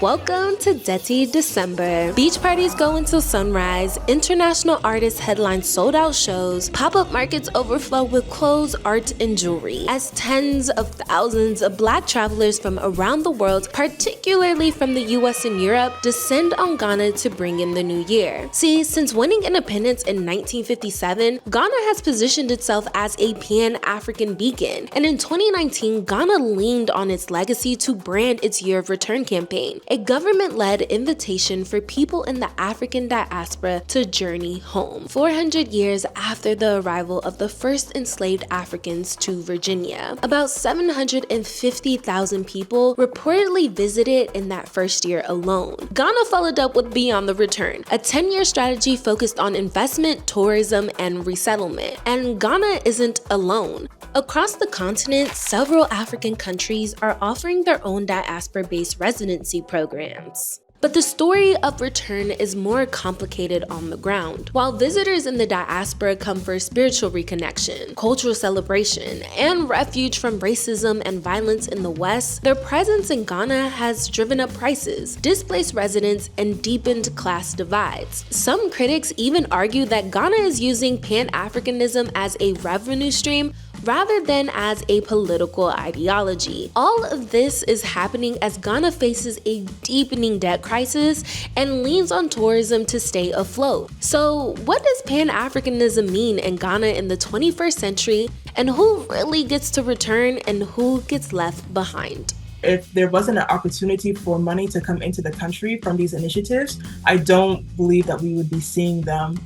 Welcome to Dirty December. Beach parties go until sunrise, international artists headline sold-out shows, pop-up markets overflow with clothes, art, and jewelry, as tens of thousands of Black travelers from around the world, particularly from the US and Europe, descend on Ghana to bring in the new year. See, since winning independence in 1957, Ghana has positioned itself as a Pan-African beacon, and in 2019, Ghana leaned on its legacy to brand its Year of Return campaign, a government-led invitation for people in the African diaspora to journey home, 400 years after the arrival of the first enslaved Africans to Virginia. About 750,000 people reportedly visited in that first year alone. Ghana followed up with Beyond the Return, a 10-year strategy focused on investment, tourism, and resettlement. And Ghana isn't alone. Across the continent, several African countries are offering their own diaspora-based residency programs. But the story of return is more complicated on the ground. While visitors in the diaspora come for spiritual reconnection, cultural celebration, and refuge from racism and violence in the West, their presence in Ghana has driven up prices, displaced residents, and deepened class divides. Some critics even argue that Ghana is using Pan-Africanism as a revenue stream rather than as a political ideology. All of this is happening as Ghana faces a deepening debt crisis and leans on tourism to stay afloat. So what does Pan-Africanism mean in Ghana in the 21st century, and who really gets to return and who gets left behind? If there wasn't an opportunity for money to come into the country from these initiatives, I don't believe that we would be seeing them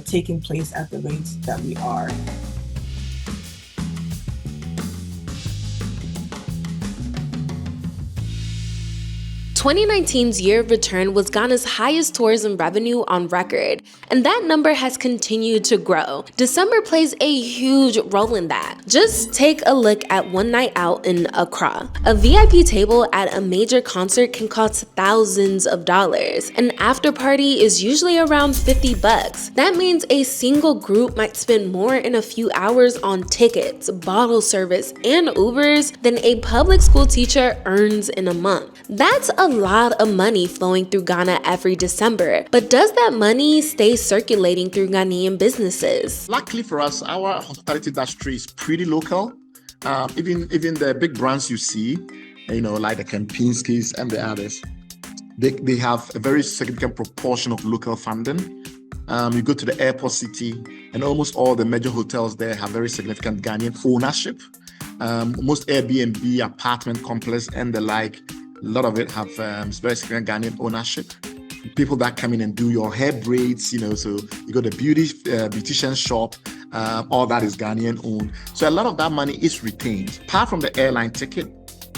taking place at the rates that we are. 2019's Year of Return was Ghana's highest tourism revenue on record, and that number has continued to grow. December plays a huge role in that. Just take a look at one night out in Accra. A VIP table at a major concert can cost thousands of dollars. An after party is usually around $50. That means a single group might spend more in a few hours on tickets, bottle service, and Ubers than a public school teacher earns in a month. That's a lot of money flowing through Ghana every December, but does that money stay circulating through Ghanaian businesses? Luckily for us, our hospitality industry is pretty local. Even the big brands you see, like the Kempinski's and the others, they have a very significant proportion of local funding. You go to the airport city, and almost all the major hotels there have very significant Ghanaian ownership. Most Airbnb, apartment complex, and the like, a lot of it have very significant Ghanaian ownership. People that come in and do your hair braids, so you go to the beautician shop, all that is Ghanaian owned. So a lot of that money is retained. Apart from the airline ticket,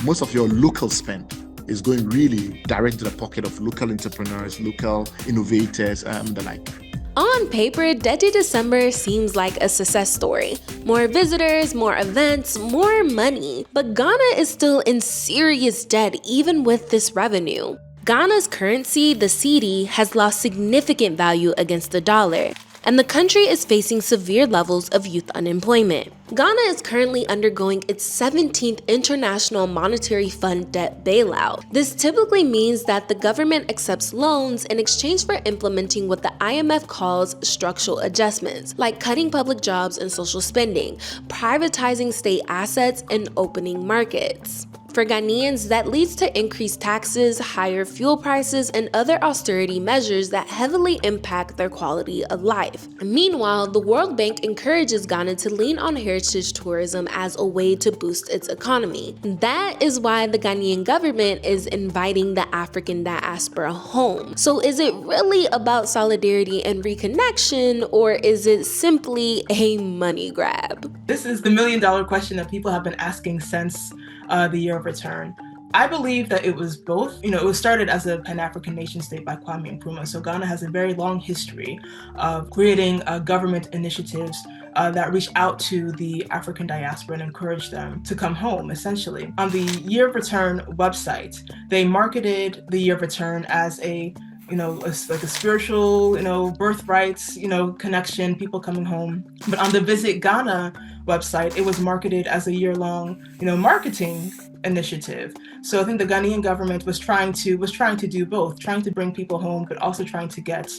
most of your local spend is going really direct to the pocket of local entrepreneurs, local innovators, the like. On paper, Dirty December seems like a success story. More visitors, more events, more money. But Ghana is still in serious debt even with this revenue. Ghana's currency, the cedi, has lost significant value against the dollar, and the country is facing severe levels of youth unemployment. Ghana is currently undergoing its 17th International Monetary Fund debt bailout. This typically means that the government accepts loans in exchange for implementing what the IMF calls structural adjustments, like cutting public jobs and social spending, privatizing state assets, and opening markets. For Ghanaians, that leads to increased taxes, higher fuel prices, and other austerity measures that heavily impact their quality of life. Meanwhile, the World Bank encourages Ghana to lean on heritage tourism as a way to boost its economy. That is why the Ghanaian government is inviting the African diaspora home. So is it really about solidarity and reconnection, or is it simply a money grab? This is the million-dollar question that people have been asking since the Year of Return. I believe that it was both. It was started as a Pan-African nation state by Kwame Nkrumah. So Ghana has a very long history of creating government initiatives that reach out to the African diaspora and encourage them to come home, essentially. On the Year of Return website, they marketed the Year of Return as a like a spiritual, birthrights, connection, people coming home. But on the Visit Ghana website, it was marketed as a year-long, marketing initiative. So I think the Ghanaian government was trying to do both, trying to bring people home, but also trying to get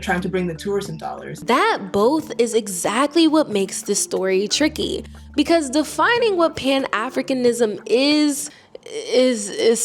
trying to bring the tourism dollars. That both is exactly what makes this story tricky, because defining what Pan-Africanism is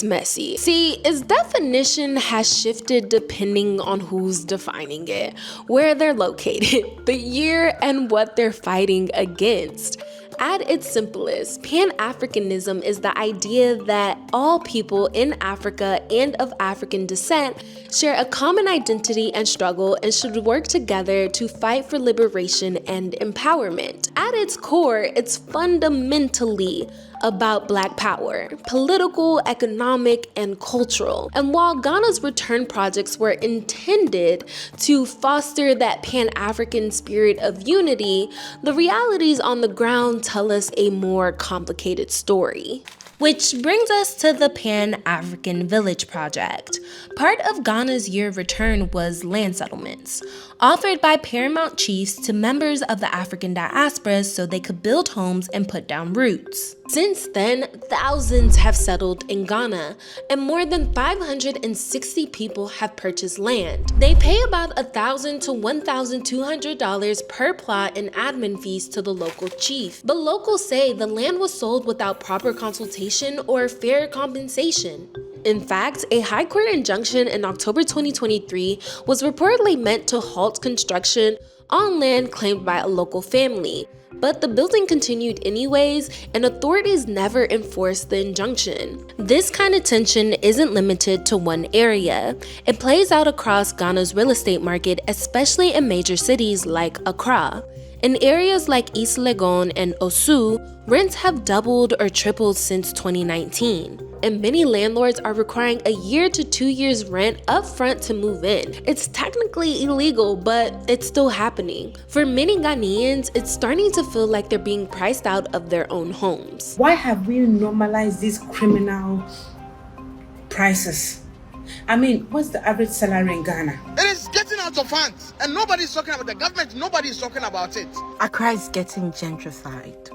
messy. See, its definition has shifted depending on who's defining it, where they're located, the year, and what they're fighting against. At its simplest, Pan-Africanism is the idea that all people in Africa and of African descent share a common identity and struggle and should work together to fight for liberation and empowerment. At its core, it's fundamentally about Black power, political, economic, and cultural. And while Ghana's return projects were intended to foster that Pan-African spirit of unity, the realities on the ground tell us a more complicated story. Which brings us to the Pan-African Village Project. Part of Ghana's year of return was land settlements, offered by paramount chiefs to members of the African diaspora so they could build homes and put down roots. Since then, thousands have settled in Ghana, and more than 560 people have purchased land. They pay about $1,000 to $1,200 per plot in admin fees to the local chief. But locals say the land was sold without proper consultation or fair compensation. In fact, a High Court injunction in October 2023 was reportedly meant to halt construction on land claimed by a local family. But the building continued anyways, and authorities never enforced the injunction. This kind of tension isn't limited to one area. It plays out across Ghana's real estate market, especially in major cities like Accra. In areas like East Legon and Osu, rents have doubled or tripled since 2019. And many landlords are requiring a year to 2 years rent up front to move in. It's technically illegal, but it's still happening. For many Ghanaians, it's starting to feel like they're being priced out of their own homes. Why have we normalized these criminal prices? I mean, what's the average salary in Ghana? It is getting out of hand, and nobody's talking about the government, nobody's talking about it. Accra is getting gentrified.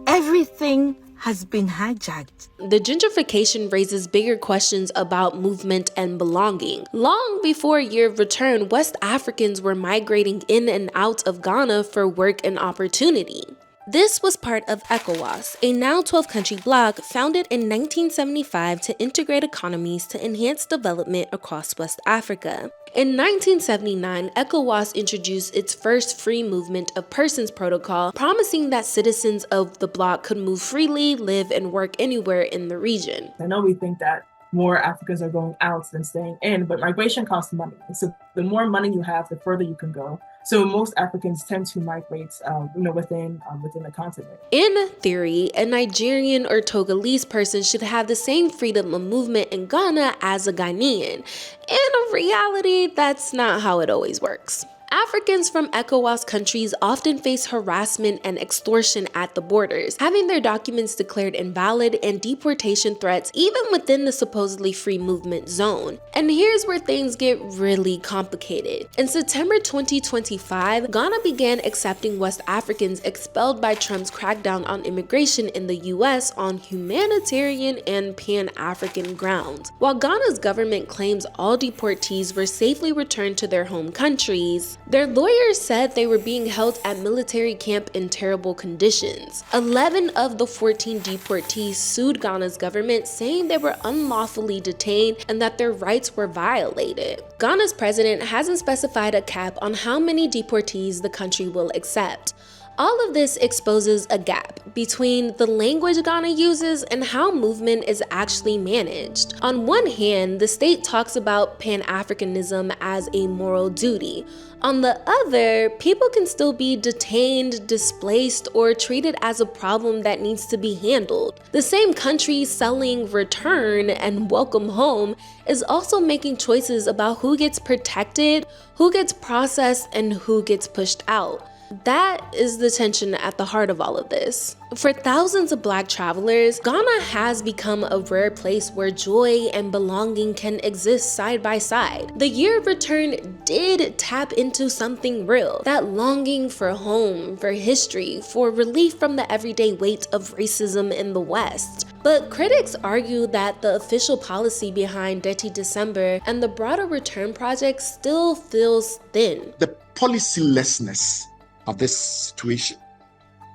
Everything has been hijacked. The gentrification raises bigger questions about movement and belonging. Long before Year of Return, West Africans were migrating in and out of Ghana for work and opportunity. This was part of ECOWAS, a now 12-country bloc founded in 1975 to integrate economies to enhance development across West Africa. In 1979, ECOWAS introduced its first free movement of persons protocol, promising that citizens of the bloc could move freely, live, and work anywhere in the region. I know we think that more Africans are going out than staying in, but migration costs money. So the more money you have, the further you can go. So most Africans tend to migrate, within the continent. In theory, a Nigerian or Togolese person should have the same freedom of movement in Ghana as a Ghanaian. In reality, that's not how it always works. Africans from ECOWAS countries often face harassment and extortion at the borders, having their documents declared invalid and deportation threats even within the supposedly free movement zone. And here's where things get really complicated. In September 2025, Ghana began accepting West Africans expelled by Trump's crackdown on immigration in the US on humanitarian and Pan-African grounds. While Ghana's government claims all deportees were safely returned to their home countries, their lawyers said they were being held at military camp in terrible conditions. 11 of the 14 deportees sued Ghana's government, saying they were unlawfully detained and that their rights were violated. Ghana's president hasn't specified a cap on how many deportees the country will accept. All of this exposes a gap between the language Ghana uses and how movement is actually managed. On one hand, the state talks about Pan-Africanism as a moral duty. On the other, people can still be detained, displaced, or treated as a problem that needs to be handled. The same country selling return and welcome home is also making choices about who gets protected, who gets processed, and who gets pushed out. That is the tension at the heart of all of this. For thousands of Black travelers, Ghana has become a rare place where joy and belonging can exist side by side. The year of return did tap into something real, that longing for home, for history, for relief from the everyday weight of racism in the West. But critics argue that the official policy behind Dirty December and the broader return project still feels thin. The policylessness of this situation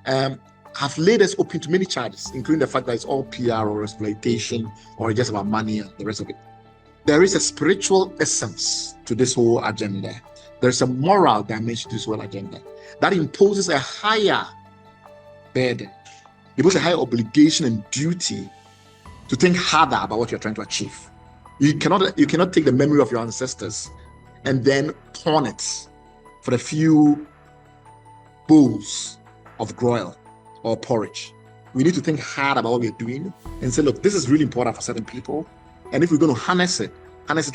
have laid us open to many charges, including the fact that it's all PR or exploitation or just about money and the rest of it. There is a spiritual essence to this whole agenda. There's a moral dimension to this whole agenda that imposes a higher burden. It was a higher obligation and duty to think harder about what you're trying to achieve. You cannot take the memory of your ancestors and then pawn it for a few bowls of gruel or porridge. We need to think hard about what we're doing and say, look, this is really important for certain people. And if we're going to harness it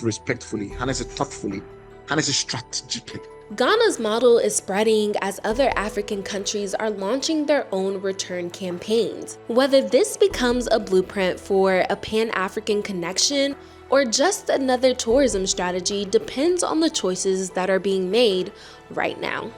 respectfully, harness it thoughtfully, harness it strategically. Ghana's model is spreading as other African countries are launching their own return campaigns. Whether this becomes a blueprint for a Pan-African connection or just another tourism strategy depends on the choices that are being made right now.